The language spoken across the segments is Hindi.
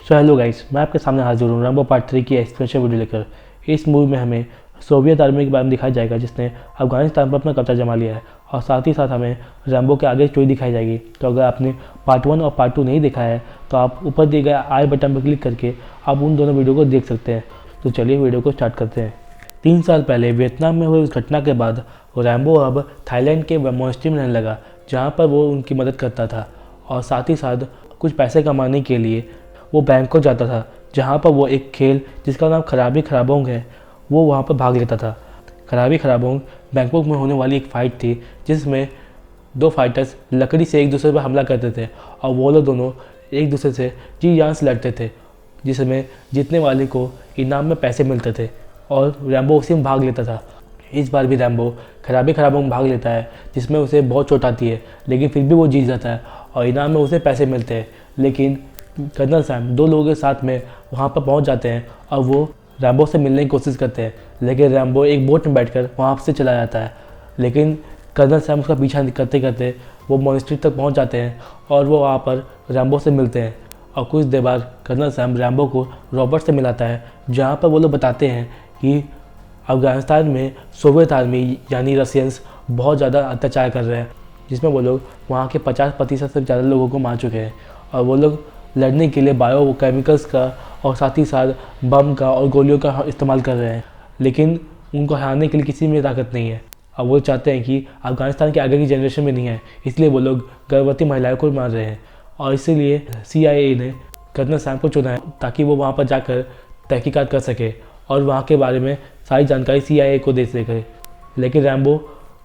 सो हेलो गाइस, मैं आपके सामने हाजिर हूँ रैम्बो पार्ट 3 की स्पेशल वीडियो लेकर। इस मूवी में हमें सोवियत आर्मी के बारे में दिखाया जाएगा जिसने अफगानिस्तान पर अपना कब्जा जमा लिया है, और साथ ही साथ हमें रैम्बो के आगे स्टोरी दिखाई जाएगी। तो अगर आपने पार्ट 1 और पार्ट 2 नहीं देखा है तो आप ऊपर दिए गए आई बटन पर क्लिक करके आप उन दोनों वीडियो को देख सकते हैं। तो चलिए वीडियो को स्टार्ट करते हैं। 3 साल पहले वियतनाम में हुई उस घटना के बाद रैम्बो अब थाईलैंड के मोनेस्ट्री में रहने लगा, जहाँ पर वो उनकी मदद करता था, और साथ ही साथ कुछ पैसे कमाने के लिए वो बैंकॉक जाता था, जहाँ पर वो एक खेल जिसका नाम खराबी खराबोंग है वो वहाँ पर भाग लेता था। खराबी खराबोंग बैंकॉक में होने वाली एक फ़ाइट थी जिसमें 2 फाइटर्स लकड़ी से एक दूसरे पर हमला करते थे, और वो लोग दोनों एक दूसरे से जी जान से लड़ते थे, जिसमें जीतने वाले को इनाम में पैसे मिलते थे, और रैम्बो उसी में भाग लेता था। इस बार भी रैम्बो खराबी खराबों में भाग लेता है, जिसमें उसे बहुत चोट आती है, लेकिन फिर भी वो जीत जाता है और इनाम में उसे पैसे मिलते हैं। लेकिन कर्नल सैम 2 लोगों के साथ में वहाँ पर पहुँच जाते हैं और वो रैम्बो से मिलने की कोशिश करते हैं, लेकिन रैम्बो एक बोट में बैठकर वहाँ से चला जाता है। लेकिन कर्नल सैम उसका पीछा करते करते वो मोनेस्ट्री तक पहुँच जाते हैं और वो वहाँ पर रैम्बो से मिलते हैं, और कुछ देर बाद कर्नल सैम रैम्बो को रॉबर्ट से मिलाता है, जहाँ पर वो लोग बताते हैं कि अफगानिस्तान में सोवियत आर्मी यानी रशियंस बहुत ज़्यादा अत्याचार कर रहे हैं, जिसमें वो लोग वहाँ के 50% से ज़्यादा लोगों को मार चुके हैं, और वो लोग लड़ने के लिए बायो केमिकल्स का और साथ ही साथ बम का और गोलियों का इस्तेमाल कर रहे हैं। लेकिन उनको हराने के लिए किसी में ताकत नहीं है, और वो चाहते हैं कि अफगानिस्तान के आगे की जनरेशन में नहीं है, इसलिए वो लोग गर्भवती महिलाओं को मार रहे हैं। और इसीलिए CIA ने कर्नल सैम को चुना है ताकि वो वहाँ पर जाकर तहकीकात कर सके और वहाँ के बारे में सारी जानकारी CIA को दे सके। लेकिन रैम्बो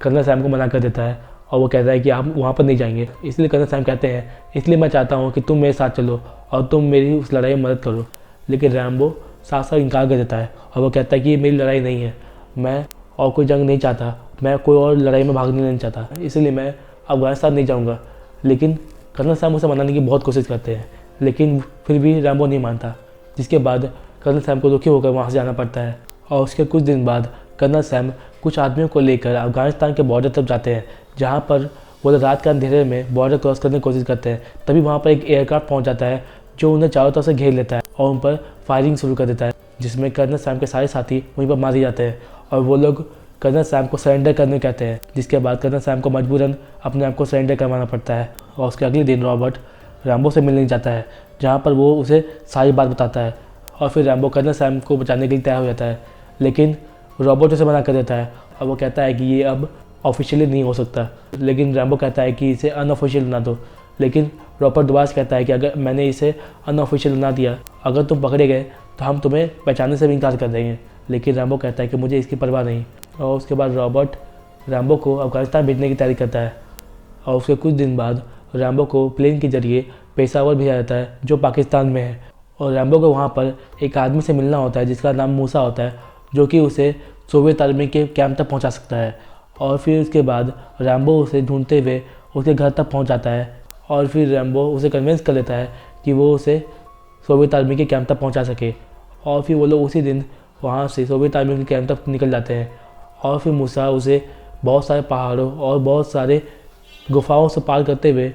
कर्नल सैम को मना कर देता है और वो कहता है कि आप वहाँ पर नहीं जाएंगे। इसलिए कर्नल सैम कहते हैं, इसलिए मैं चाहता हूँ कि तुम मेरे साथ चलो और तुम मेरी उस लड़ाई में मदद करो। लेकिन रैम्बो साफ साफ इनकार कर देता है और वो कहता है कि ये मेरी लड़ाई नहीं है, मैं और कोई जंग नहीं चाहता, मैं कोई और लड़ाई में भाग नहीं चाहता, इसलिए मैं अफगानिस्तान नहीं जाऊँगा। लेकिन कर्नल सैम उसे मनाने की बहुत कोशिश करते हैं, लेकिन फिर भी रैम्बो नहीं मानता, जिसके बाद कर्नल सैम को दुखी होकर वहाँ से जाना पड़ता है। और उसके कुछ दिन बाद कर्नल सैम कुछ आदमियों को लेकर अफगानिस्तान के बॉर्डर तक जाते हैं, जहाँ पर वो रात के अंधेरे में बॉर्डर क्रॉस करने की कोशिश करते हैं। तभी वहाँ पर एक एयरक्राफ्ट पहुँच जाता है जो उन्हें चारों तरफ से घेर लेता है और उन पर फायरिंग शुरू कर देता है, जिसमें कर्नल सैम के सारे साथी वहीं पर मारे जाते हैं, और वो लोग कर्नल सैम को सरेंडर करने कहते हैं, जिसके बाद कर्नल सैम को मजबूरन अपने आप को सरेंडर करवाना पड़ता है। और उसके अगले दिन रॉबर्ट रैम्बो से मिलने जाता है, जहाँ पर वो उसे सारी बात बताता है, और फिर रैम्बो कर्नल सैम को बचाने के लिए तैयार हो जाता है। लेकिन रॉबर्ट उसे मना कर देता है और वो कहता है कि ये अब ऑफिशियली नहीं हो सकता। लेकिन रैम्बो कहता है कि इसे अनऑफिशियल बना दो। लेकिन रॉबर्ट दोबारा कहता है कि अगर मैंने इसे अनऑफिशियल बना दिया, अगर तुम पकड़े गए तो हम तुम्हें पहचानने से भी इनकार कर देंगे। लेकिन रैम्बो कहता है कि मुझे इसकी परवाह नहीं। और उसके बाद रॉबर्ट रैम्बो को अफगानिस्तान भेजने की तैयारी करता है, और उसके कुछ दिन बाद रैम्बो को प्लेन के जरिए पेशावर भेजा जाता है जो पाकिस्तान में है। और रैम्बो को वहाँ पर एक आदमी से मिलना होता है जिसका नाम मूसा होता है, जो कि उसे सोवियत आर्मी के कैंप तक पहुँचा सकता है। और फिर उसके बाद रैम्बो उसे ढूंढते हुए उसके घर तक पहुँच जाता है, और फिर रैम्बो उसे कन्विंस कर लेता है कि वो उसे सोवियत आर्मी के कैंप तक पहुँचा सके। और फिर वो लोग उसी दिन वहाँ से सोवियत आर्मी के कैंप तक निकल जाते हैं, और फिर मूसा उसे बहुत सारे पहाड़ों और बहुत सारे गुफाओं से पार करते हुए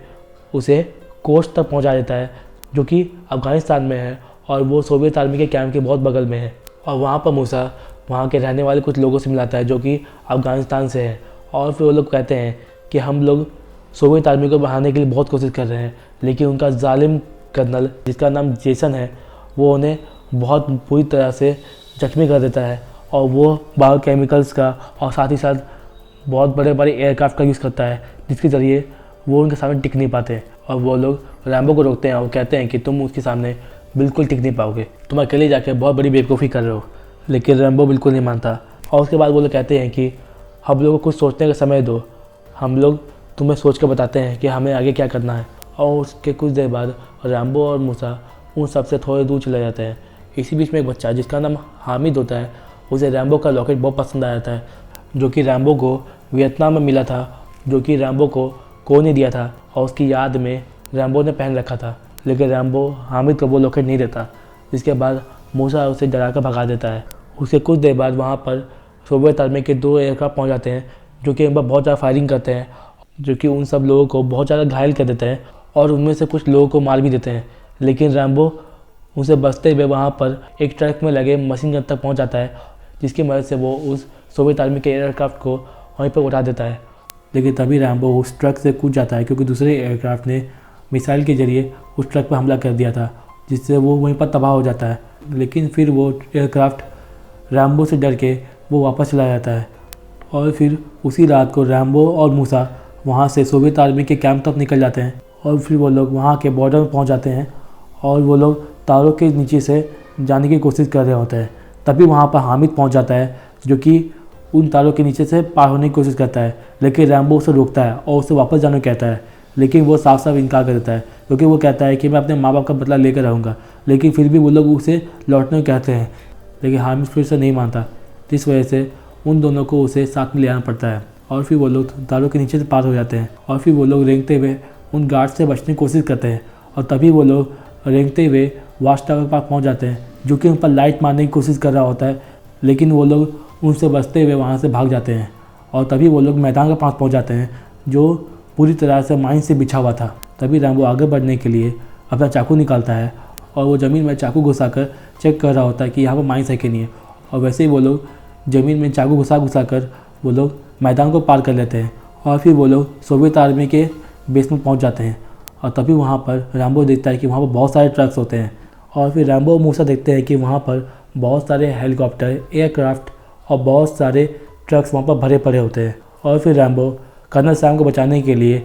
उसे कोस्ट तक पहुँचा देता है, जो कि अफगानिस्तान में है, और वो सोवियत आर्मी के कैंप के बहुत बगल में है। और वहाँ पर मूसा वहाँ के रहने वाले कुछ लोगों से मिलाता है जो कि अफगानिस्तान से है, और फिर वो लोग कहते हैं कि हम लोग सोवियत आर्मी को बढ़ाने के लिए बहुत कोशिश कर रहे हैं, लेकिन उनका जालिम कर्नल जिसका नाम जेसन है वो उन्हें बहुत बुरी तरह से जख्मी कर देता है, और वो बायो केमिकल्स का और साथ ही साथ बहुत बड़े बड़े एयरक्राफ्ट का यूज़ करता है, जिसके ज़रिए वो उनके सामने टिक नहीं पाते। और वो लोग रैम्बो को रोकते हैं और कहते हैं कि तुम उसके सामने बिल्कुल टिक नहीं पाओगे, तुम अकेले जाकर बहुत बड़ी बेवकूफ़ी कर रहे हो। लेकिन रैम्बो बिल्कुल नहीं मानता, और उसके बाद वो लोग कहते हैं कि हम लोगों को कुछ सोचने का समय दो, हम लोग तुम्हें सोच कर बताते हैं कि हमें आगे क्या करना है। और उसके कुछ देर बाद रैम्बो और मूसा उन सबसे थोड़े दूर चले जाते हैं। इसी बीच में एक बच्चा जिसका नाम हामिद होता है, उसे रैम्बो का लॉकेट बहुत पसंद आ जाता है, जो कि रैम्बो को वियतनाम में मिला था, जो कि रैम्बो को ने दिया था, और उसकी याद में रैम्बो ने पहन रखा था। लेकिन रैम्बो हामिद को वो लॉकेट नहीं देता, जिसके बाद मूसा उसे डरा कर भगा देता है। उसके कुछ देर बाद वहाँ पर सोवियत आर्मी के 2 एयरक्राफ्ट पहुँच जाते हैं, जो कि इन पर बहुत ज़्यादा फायरिंग करते हैं, जो कि उन सब लोगों को बहुत ज़्यादा घायल कर देते हैं, और उनमें से कुछ लोगों को मार भी देते हैं। लेकिन रैम्बो उनसे बचते हुए वहाँ पर एक ट्रक में लगे मशीन गन तक पहुँच जाता है, जिसकी मदद से वो उस सोवियत आर्मी के एयरक्राफ्ट को वहीं पर उड़ा देता है। लेकिन तभी रैम्बो उस ट्रक से कूद जाता है, क्योंकि दूसरे एयरक्राफ्ट ने मिसाइल के जरिए उस ट्रक पर हमला कर दिया था, जिससे वो वहीं पर तबाह हो जाता है। लेकिन फिर वो एयरक्राफ्ट रैम्बो से डर के वो वापस चला जाता है। और फिर उसी रात को रैम्बो और मूसा वहाँ से सोवियत आर्मी के कैंप तक निकल जाते हैं, और फिर वो लोग वहाँ के बॉर्डर में पहुँच जाते हैं, और वो लोग तारों के नीचे से जाने की कोशिश कर रहे होते हैं। तभी वहाँ पर हामिद पहुँच जाता है, जो कि उन तारों के नीचे से पार होने की कोशिश करता है। लेकिन रैम्बो उसे रोकता है और उसे वापस जाने को कहता है, लेकिन वो साफ साफ इनकार कर देता है, क्योंकि वो कहता है कि मैं अपने माँ बाप का बदला लेकर रहूँगा। लेकिन फिर भी वो लोग उसे लौटने को कहते हैं, लेकिन हामिद फिर से नहीं मानता, जिस वजह से उन दोनों को उसे साथ में ले आना पड़ता है। और फिर वो लोग तारों के नीचे से पार हो जाते हैं, और फिर वो लोग रेंगते हुए उन गार्ड से बचने की कोशिश करते हैं। और तभी वो लोग रेंगते हुए वॉच टावर के पास पहुँच जाते हैं, जो कि उन पर लाइट मारने की कोशिश कर रहा होता है, लेकिन वो लोग उनसे बचते हुए वहाँ से भाग जाते हैं। और तभी वो लोग मैदान के पास पहुँच जाते हैं, जो पूरी तरह से माइन से बिछा हुआ था। तभी रैम्बो आगे बढ़ने के लिए अपना चाकू निकालता है, और वो ज़मीन में चाकू घुसाकर चेक कर रहा होता है कि यहाँ पर माइंस है कि नहीं है। और वैसे ही वो लोग ज़मीन में चाकू घुसा कर वो लोग मैदान को पार कर लेते हैं, और फिर वो लोग सोवियत आर्मी के बेस में पहुँच जाते हैं। और तभी वहाँ पर रैम्बो देखता है कि वहाँ पर बहुत सारे ट्रक्स होते हैं, और फिर रैम्बो और मूसा देखते हैं कि वहाँ पर बहुत सारे हेलीकॉप्टर, एयरक्राफ्ट और बहुत सारे ट्रक्स वहाँ पर भरे पड़े होते हैं। और फिर रैम्बो कर्नल सैम को बचाने के लिए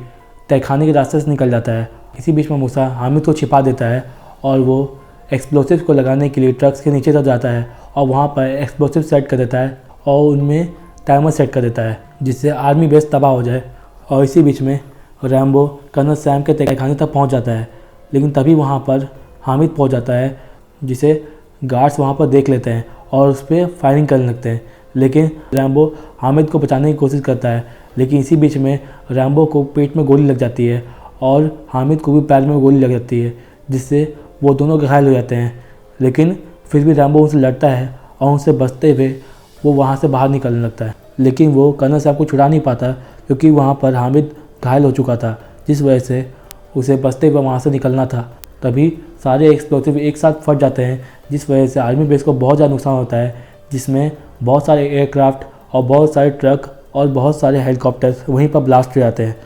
तहखाने के रास्ते से निकल जाता है। इसी बीच में मूसा हामिद को छिपा देता है, और वो एक्सप्लोसिव को लगाने के लिए ट्रक्स के नीचे तक जाता है, और वहाँ पर एक्सप्लोसिव सेट कर देता है, और उनमें टाइमर सेट कर देता है, जिससे आर्मी बेस तबाह हो जाए। और इसी बीच में रैम्बो कर्नल सैम के तहखाने तक पहुँच जाता है। लेकिन तभी वहाँ पर हामिद पहुँच जाता है, जिसे गार्ड्स वहाँ पर देख लेते हैं और उस पर फायरिंग करने लगते हैं। लेकिन रैम्बो हामिद को बचाने की कोशिश करता है, लेकिन इसी बीच में रैम्बो को पेट में गोली लग जाती है, और हामिद को भी पैर में गोली लग जाती है, जिससे वो दोनों घायल हो जाते हैं। लेकिन फिर भी रैम्बो उनसे लड़ता है, और उनसे बचते हुए वो वहाँ से बाहर निकलने लगता है। लेकिन वो कर्नल साहब को छुड़ा नहीं पाता, क्योंकि वहाँ पर हामिद घायल हो चुका था, जिस वजह से उसे बचते हुए वहाँ से निकलना था। तभी सारे एक्सप्लोसिव एक साथ फट जाते हैं, जिस वजह से आर्मी बेस को बहुत ज़्यादा नुकसान होता है, जिसमें बहुत सारे एयरक्राफ्ट और बहुत सारे ट्रक और बहुत सारे हेलीकॉप्टर्स वहीं पर ब्लास्ट हो जाते हैं।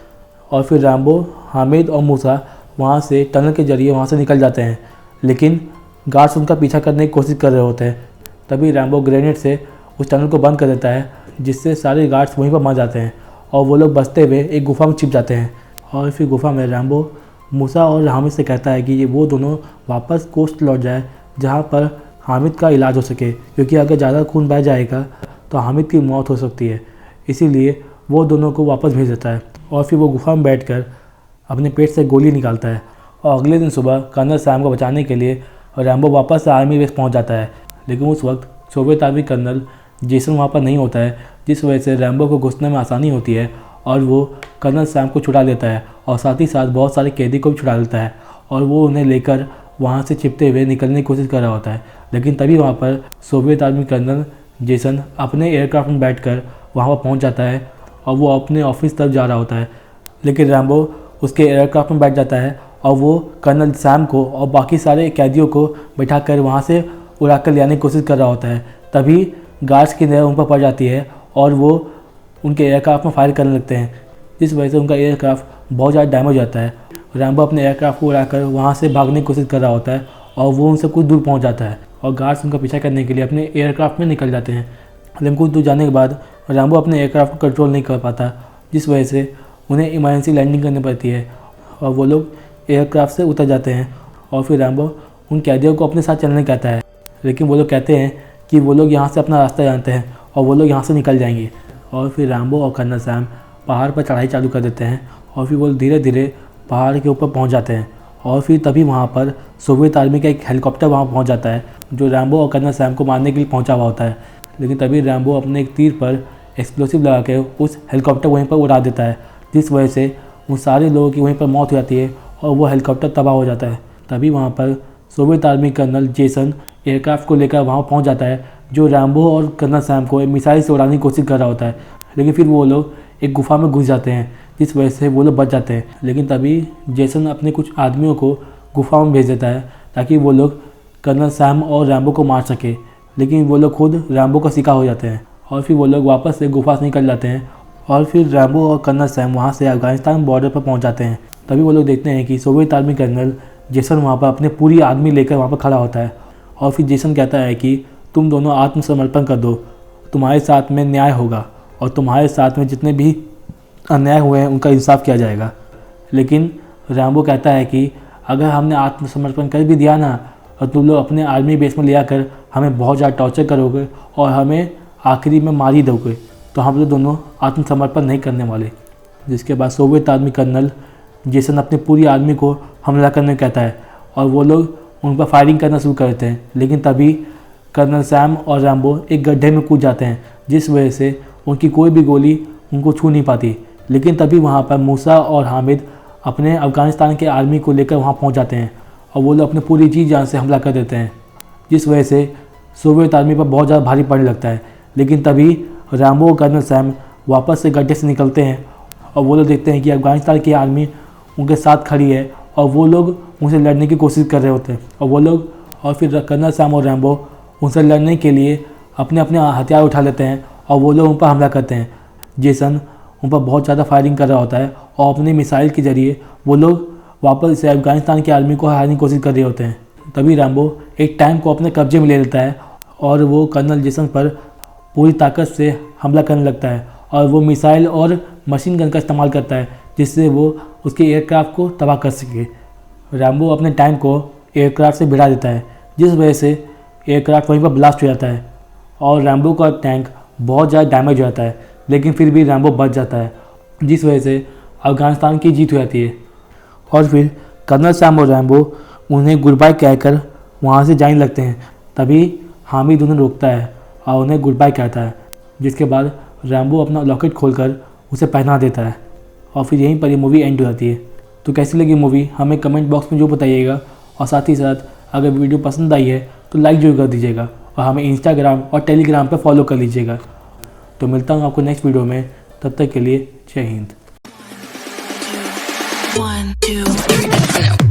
और फिर रैम्बो, हामिद और मूसा वहाँ से टनल के जरिए वहाँ से निकल जाते हैं, लेकिन गार्ड्स उनका पीछा करने की कोशिश कर रहे होते हैं। तभी रैम्बो ग्रेनेड से उस टनल को बंद कर देता है, जिससे सारे गार्ड्स वहीं पर मर जाते हैं, और वो लोग बचते हुए एक गुफा में छिप जाते हैं। और फिर गुफा में रैम्बो मूसा और हामिद से कहता है कि ये वो दोनों वापस कोस्ट लौट जाए, जहाँ पर हामिद का इलाज हो सके, क्योंकि अगर ज़्यादा खून बह जाएगा तो हामिद की मौत हो सकती है। इसीलिए वो दोनों को वापस भेज देता है, और फिर वो गुफा में बैठकर अपने पेट से गोली निकालता है। और अगले दिन सुबह कर्नल सैम को बचाने के लिए रैम्बो वापस से आर्मी बेस पहुंच जाता है, लेकिन उस वक्त सोवियत आर्मी कर्नल जेसन वहाँ पर नहीं होता है, जिस वजह से रैम्बो को घुसने में आसानी होती है, और वो कर्नल सैम को छुड़ा लेता है, और साथ ही साथ बहुत सारे कैदी को भी छुड़ा लेता है, और वो उन्हें लेकर वहाँ से छिपते हुए निकलने की कोशिश कर रहा होता है। लेकिन तभी वहाँ पर सोवियत आर्मी कर्नल जेसन अपने एयरक्राफ्ट में बैठकर वहाँ पर पहुँच जाता है, और वो अपने ऑफिस तरफ जा रहा होता है। लेकिन रैम्बो उसके एयरक्राफ्ट में बैठ जाता है, और वो कर्नल सैम को और बाकी सारे कैदियों को बैठा कर वहाँ से उड़ा कर ले आने की कोशिश कर रहा होता है। तभी गार्ड्स की नज़र उन पर पड़ जाती है, और वो उनके एयरक्राफ्ट में फायर करने लगते हैं, जिस वजह से उनका एयरक्राफ्ट बहुत ज़्यादा डैमेज हो जाता है। रैम्बो अपने एयरक्राफ्ट को उड़ाकर वहाँ से भागने की कोशिश कर रहा होता है, और वो उनसे कुछ दूर पहुँच जाता है, और गार्ड्स उनका पीछा करने के लिए अपने एयरक्राफ्ट में निकल जाते हैं। लेकिन कुछ दूर जाने के बाद रैम्बो अपने एयरक्राफ्ट को कंट्रोल नहीं कर पाता, जिस वजह से उन्हें इमरजेंसी लैंडिंग करनी पड़ती है, और वो लोग एयरक्राफ्ट से उतर जाते हैं। और फिर रैम्बो उन कैदियों को अपने साथ चलने कहता है, लेकिन वो लोग कहते हैं कि वो लोग यहाँ से अपना रास्ता जानते हैं, और वो लोग यहाँ से निकल जाएंगे। और फिर रैम्बो और कर्नल सैम पहाड़ पर चढ़ाई चालू कर देते हैं, और फिर वो धीरे धीरे पहाड़ के ऊपर पहुँच जाते हैं। और फिर तभी वहाँ पर सोवियत आर्मी का एक हेलीकॉप्टर वहाँ पहुँच जाता है, जो रैम्बो और कर्नल सैम को मारने के लिए पहुँचा हुआ होता है। लेकिन तभी रैम्बो अपने एक तीर पर एक्सप्लोसिव लगा के उस हेलीकॉप्टर वहीं पर उड़ा देता है, जिस वजह से उन सारे लोगों की वहीं पर मौत हो जाती है, और वो हेलीकॉप्टर तबाह हो जाता है। तभी वहाँ पर Soviet army colonel Jason aircraft को लेकर वहाँ पहुँच जाता है, जो रैम्बो और कर्नल सैम को मिसाइल से उड़ाने की कोशिश कर रहा होता है। लेकिन फिर वो लोग एक गुफा में घुस जाते हैं, जिस वजह से वो लोग बच जाते हैं। लेकिन तभी जेसन अपने कुछ आदमियों को गुफा में भेज देता है, ताकि वो लोग कर्नल सैम और रैम्बो को मार सके, लेकिन वो लोग खुद रैम्बो का शिकार हो जाते हैं और फिर वो लोग वापस से गुफा से निकल जाते हैं और फिर रैम्बो और कर्नल सैम वहाँ से अफगानिस्तान बॉर्डर पर पहुँच जाते हैं। तभी वो लोग देखते हैं कि सोवियत आर्मी कर्नल जेसन वहाँ पर अपने पूरी आर्मी लेकर वहाँ पर खड़ा होता है और फिर जेसन कहता है कि तुम दोनों आत्मसमर्पण कर दो, तुम्हारे साथ में न्याय होगा और तुम्हारे साथ में जितने भी अन्याय हुए हैं उनका इंसाफ किया जाएगा। लेकिन रैम्बो कहता है कि अगर हमने आत्मसमर्पण कर भी दिया ना और तुम लोग अपने आर्मी बेस में ले आकर हमें बहुत ज़्यादा टॉर्चर करोगे और हमें आखिरी में मार ही दोगे, तो हम लोग दोनों आत्मसमर्पण नहीं करने वाले। जिसके बाद सोवियत आर्मी कर्नल जेसन अपनी पूरी आर्मी को हमला करने कहता है और वो लोग उन पर फायरिंग करना शुरू करते हैं। लेकिन तभी कर्नल सैम और रैम्बो एक गड्ढे में कूद जाते हैं, जिस वजह से उनकी कोई भी गोली उनको छू नहीं पाती। लेकिन तभी वहाँ पर मूसा और हामिद अपने अफ़गानिस्तान के आर्मी को लेकर वहाँ पहुँच जाते हैं और वो लोग अपने पूरी जी जान से हमला कर देते हैं, जिस वजह से सोवियत आर्मी पर बहुत ज़्यादा भारी पड़ने लगता है। लेकिन तभी रैम्बो और कर्नल सैम वापस से गड्ढे से निकलते हैं और वो लोग देखते हैं कि अफ़गानिस्तान की आर्मी उनके साथ खड़ी है और वो लोग उनसे लड़ने की कोशिश कर रहे होते हैं और फिर कर्नल सैम और रैम्बो उनसे लड़ने के लिए अपने अपने हथियार उठा लेते हैं और वो लोग उन पर हमला करते हैं। जेसन उन पर बहुत ज़्यादा फायरिंग कर रहा होता है और अपने मिसाइल के ज़रिए वो लोग वापस से अफ़गानिस्तान की आर्मी को हराने की कोशिश कर रहे होते हैं। तभी रैम्बो एक टैंक को अपने कब्जे में ले लेता है और वो कर्नल जेसन पर पूरी ताकत से हमला करने लगता है और वो मिसाइल और मशीन गन का इस्तेमाल करता है, जिससे वो उसके एयरक्राफ्ट को तबाह कर सके। रैम्बो अपने टैंक को एयरक्राफ्ट से भिड़ा देता है, जिस वजह से एयरक्राफ्ट वहीं पर ब्लास्ट हो जाता है और रैम्बो का टैंक बहुत ज़्यादा डैमेज हो जाता है। लेकिन फिर भी रैम्बो बच जाता है, जिस वजह से अफ़गानिस्तान की जीत हो जाती है। और फिर कर्नल सैम और रैम्बो उन्हें गुड बाय कहकर वहाँ से जाने लगते हैं। तभी हामिद उन्हें रोकता है और उन्हें गुड बाय कहता है, जिसके बाद रैम्बो अपना लॉकेट खोलकर उसे पहना देता है और फिर यहीं पर ये मूवी एंड हो जाती है। तो कैसी लगी मूवी हमें कमेंट बॉक्स में जो बताइएगा और साथ ही साथ अगर वीडियो पसंद आई है तो लाइक जरूर कर दीजिएगा और हमें इंस्टाग्राम और टेलीग्राम पर फॉलो कर लीजिएगा। तो मिलता हूँ आपको नेक्स्ट वीडियो में, तब तक के लिए जय हिंद। 1 2 3